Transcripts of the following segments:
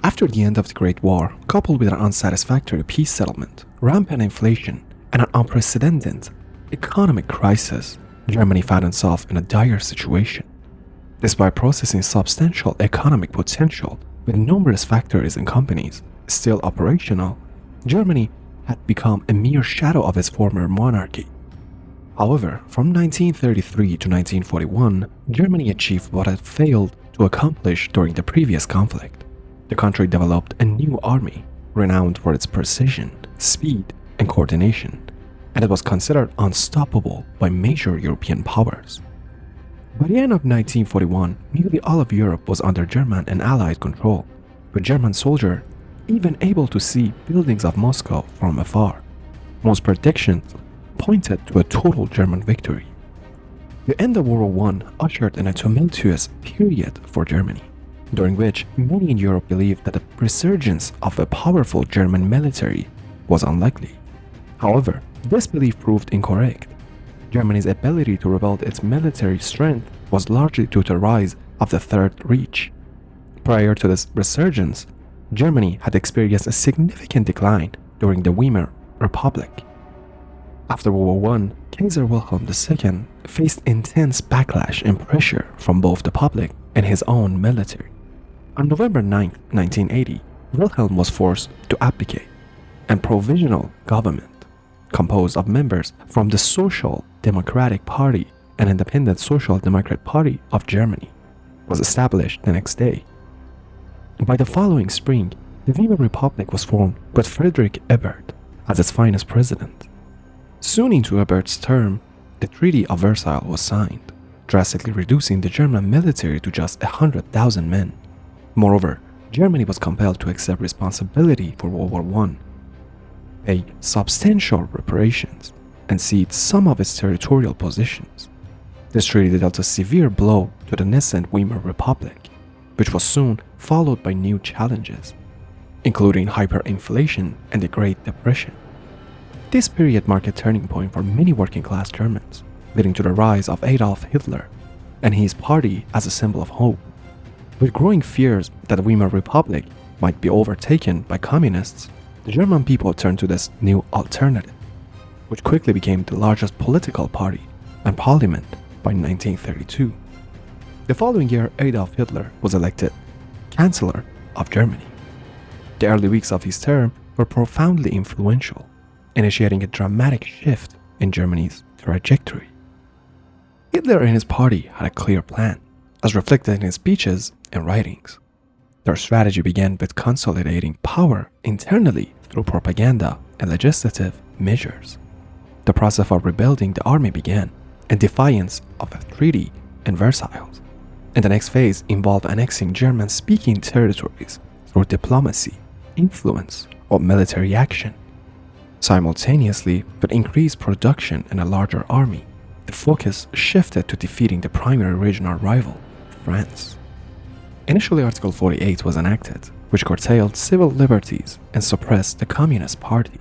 After the end of the Great War, coupled with an unsatisfactory peace settlement, rampant inflation, and an unprecedented economic crisis, Germany found itself in a dire situation. Despite possessing substantial economic potential with numerous factories and companies still operational, Germany had become a mere shadow of its former monarchy. However, from 1933 to 1941, Germany achieved what it failed to accomplish during the previous conflict. The country developed a new army, renowned for its precision, speed, and coordination, and it was considered unstoppable by major European powers. By the end of 1941, nearly all of Europe was under German and Allied control, with German soldiers even able to see buildings of Moscow from afar. Most predictions pointed to a total German victory. The end of World War I ushered in a tumultuous period for Germany, during which many in Europe believed that the resurgence of a powerful German military was unlikely. However, this belief proved incorrect. Germany's ability to rebuild its military strength was largely due to the rise of the Third Reich. Prior to this resurgence, Germany had experienced a significant decline during the Weimar Republic. After World War I, Kaiser Wilhelm II faced intense backlash and pressure from both the public and his own military. On November 9, 1980, Wilhelm was forced to abdicate, and provisional government, composed of members from the Social Democratic Party and Independent Social Democrat Party of Germany, was established the next day. By the following spring, the Weimar Republic was formed with Friedrich Ebert as its finest president. Soon into Ebert's term, the Treaty of Versailles was signed, drastically reducing the German military to just 100,000 men. Moreover, Germany was compelled to accept responsibility for World War I, pay substantial reparations, and cede some of its territorial positions. This treaty dealt a severe blow to the nascent Weimar Republic, which was soon followed by new challenges, including hyperinflation and the Great Depression. This period marked a turning point for many working-class Germans, leading to the rise of Adolf Hitler and his party as a symbol of hope. With growing fears that the Weimar Republic might be overtaken by communists, the German people turned to this new alternative, which quickly became the largest political party and parliament by 1932. The following year, Adolf Hitler was elected Chancellor of Germany. The early weeks of his term were profoundly influential, initiating a dramatic shift in Germany's trajectory. Hitler and his party had a clear plan, as reflected in his speeches and writings. Their strategy began with consolidating power internally through propaganda and legislative measures. The process of rebuilding the army began in defiance of the Treaty of Versailles, and the next phase involved annexing German-speaking territories through diplomacy, influence, or military action. Simultaneously, with increased production and a larger army, the focus shifted to defeating the primary regional rival, France. Initially, Article 48 was enacted, which curtailed civil liberties and suppressed the Communist Party.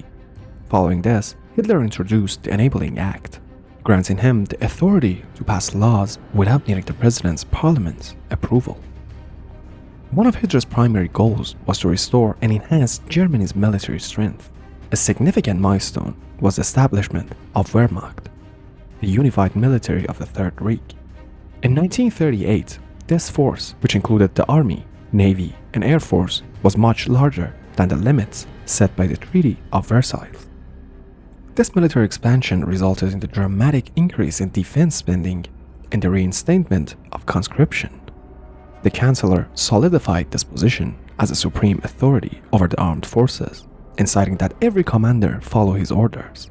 Following this, Hitler introduced the Enabling Act, granting him the authority to pass laws without needing the president's parliament's approval. One of Hitler's primary goals was to restore and enhance Germany's military strength. A significant milestone was the establishment of Wehrmacht, the unified military of the Third Reich. In 1938, this force, which included the Army, Navy, and Air Force, was much larger than the limits set by the Treaty of Versailles. This military expansion resulted in the dramatic increase in defense spending and the reinstatement of conscription. The Chancellor solidified this position as a supreme authority over the armed forces, inciting that every commander follow his orders.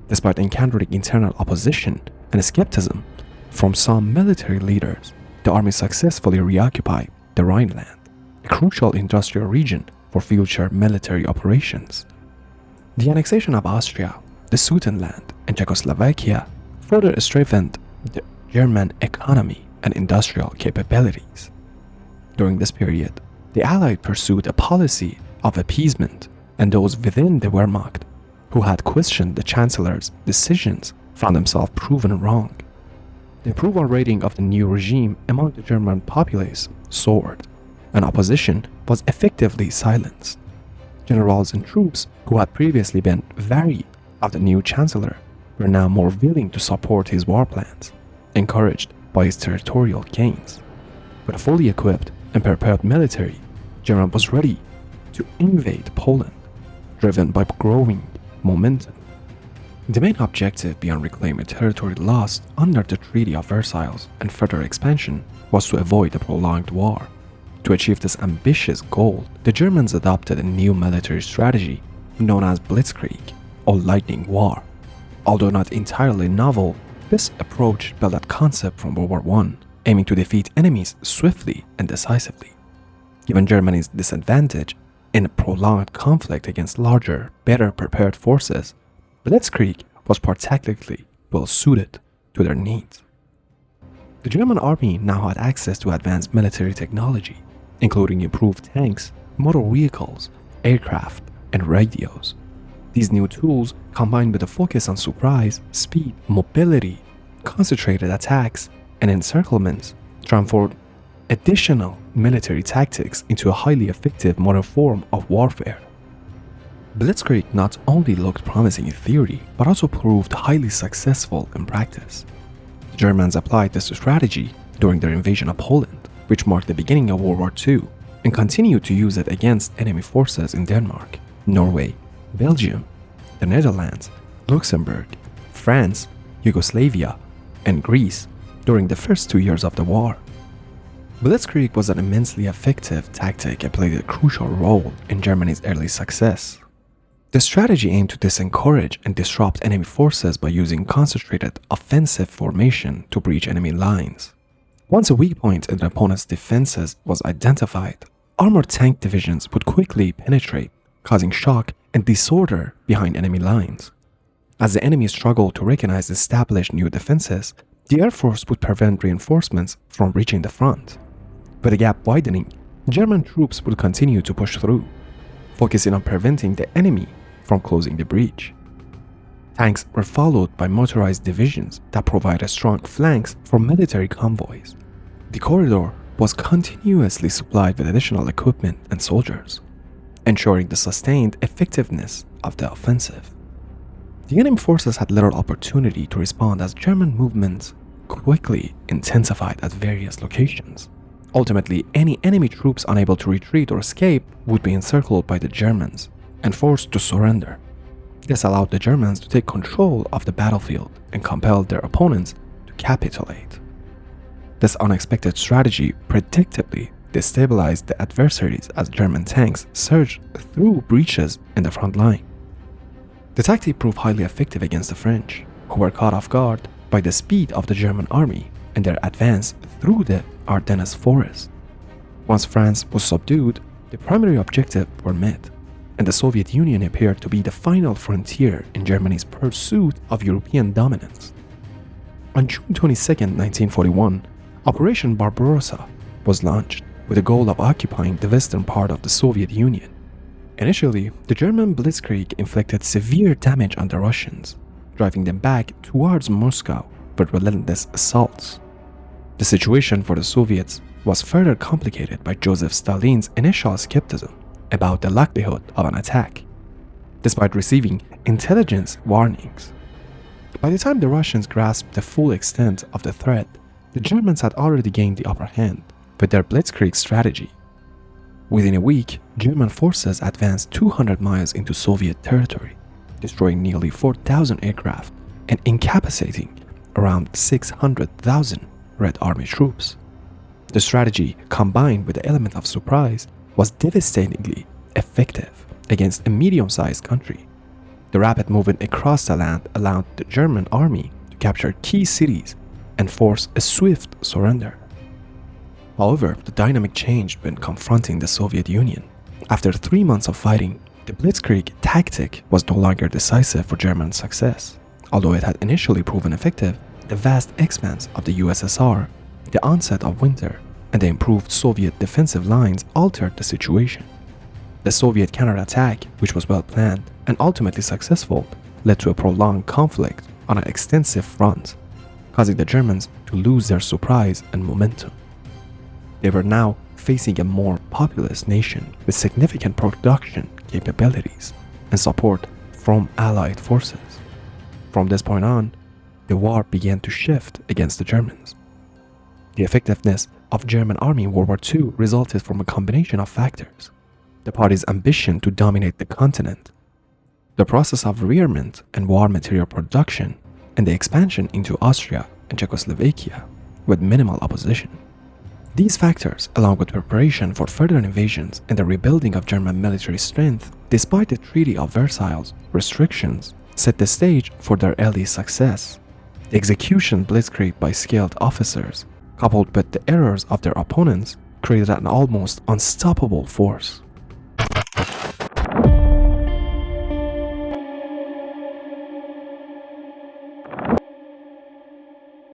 Despite encountering internal opposition and skepticism from some military leaders, the army successfully reoccupied the Rhineland, a crucial industrial region for future military operations. The annexation of Austria, the Sudetenland, and Czechoslovakia further strengthened the German economy and industrial capabilities. During this period, the Allies pursued a policy of appeasement, and those within the Wehrmacht who had questioned the Chancellor's decisions found themselves proven wrong. The approval rating of the new regime among the German populace soared, and opposition was effectively silenced. Generals and troops who had previously been wary of the new chancellor were now more willing to support his war plans, encouraged by his territorial gains. With a fully equipped and prepared military, Germany was ready to invade Poland, driven by growing momentum. The main objective beyond reclaiming territory lost under the Treaty of Versailles and further expansion was to avoid a prolonged war. To achieve this ambitious goal, the Germans adopted a new military strategy known as Blitzkrieg, or lightning war. Although not entirely novel, this approach built that concept from World War I, aiming to defeat enemies swiftly and decisively. Given Germany's disadvantage in a prolonged conflict against larger, better prepared forces, Blitzkrieg was particularly well suited to their needs. The German army now had access to advanced military technology, including improved tanks, motor vehicles, aircraft, and radios. These new tools, combined with a focus on surprise, speed, mobility, concentrated attacks, and encirclements, transformed additional military tactics into a highly effective modern form of warfare. Blitzkrieg not only looked promising in theory, but also proved highly successful in practice. The Germans applied this strategy during their invasion of Poland, which marked the beginning of World War II, and continued to use it against enemy forces in Denmark, Norway, Belgium, the Netherlands, Luxembourg, France, Yugoslavia, and Greece during the first 2 years of the war. Blitzkrieg was an immensely effective tactic and played a crucial role in Germany's early success. The strategy aimed to disencourage and disrupt enemy forces by using concentrated offensive formation to breach enemy lines. Once a weak point in the opponent's defenses was identified, armored tank divisions would quickly penetrate, causing shock and disorder behind enemy lines. As the enemy struggled to recognize established new defenses, the Air Force would prevent reinforcements from reaching the front. With the gap widening, German troops would continue to push through, focusing on preventing the enemy from closing the breach. Tanks were followed by motorized divisions that provided strong flanks for military convoys. The corridor was continuously supplied with additional equipment and soldiers, ensuring the sustained effectiveness of the offensive. The enemy forces had little opportunity to respond as German movements quickly intensified at various locations. Ultimately, any enemy troops unable to retreat or escape would be encircled by the Germans and forced to surrender. This allowed the Germans to take control of the battlefield and compelled their opponents to capitulate. This unexpected strategy predictably destabilized the adversaries as German tanks surged through breaches in the front line. The tactic proved highly effective against the French, who were caught off guard by the speed of the German army and their advance through the Ardennes forest. Once France was subdued, the primary objectives were met, and the Soviet Union appeared to be the final frontier in Germany's pursuit of European dominance. On June 22, 1941, Operation Barbarossa was launched with the goal of occupying the western part of the Soviet Union. Initially, the German Blitzkrieg inflicted severe damage on the Russians, driving them back towards Moscow with relentless assaults. The situation for the Soviets was further complicated by Joseph Stalin's initial skepticism about the likelihood of an attack, despite receiving intelligence warnings. By the time the Russians grasped the full extent of the threat, the Germans had already gained the upper hand with their Blitzkrieg strategy. Within a week, German forces advanced 200 miles into Soviet territory, destroying nearly 4,000 aircraft and incapacitating around 600,000 Red Army troops. The strategy, combined with the element of surprise, was devastatingly effective against a medium-sized country. The rapid movement across the land allowed the German army to capture key cities and force a swift surrender. However, the dynamic changed when confronting the Soviet Union. After 3 months of fighting, the Blitzkrieg tactic was no longer decisive for German success. Although it had initially proven effective, the vast expanse of the USSR, the onset of winter, and the improved Soviet defensive lines altered the situation. The Soviet counterattack, which was well planned and ultimately successful, led to a prolonged conflict on an extensive front, causing the Germans to lose their surprise and momentum. They were now facing a more populous nation with significant production capabilities and support from Allied forces. From this point on, the war began to shift against the Germans. The effectiveness of German army in World War II resulted from a combination of factors: the party's ambition to dominate the continent, the process of rearmament and war material production, and the expansion into Austria and Czechoslovakia with minimal opposition. These factors, along with preparation for further invasions and the rebuilding of German military strength, despite the Treaty of Versailles restrictions, set the stage for their early success. The execution blitzkrieg by skilled officers, coupled with the errors of their opponents, created an almost unstoppable force.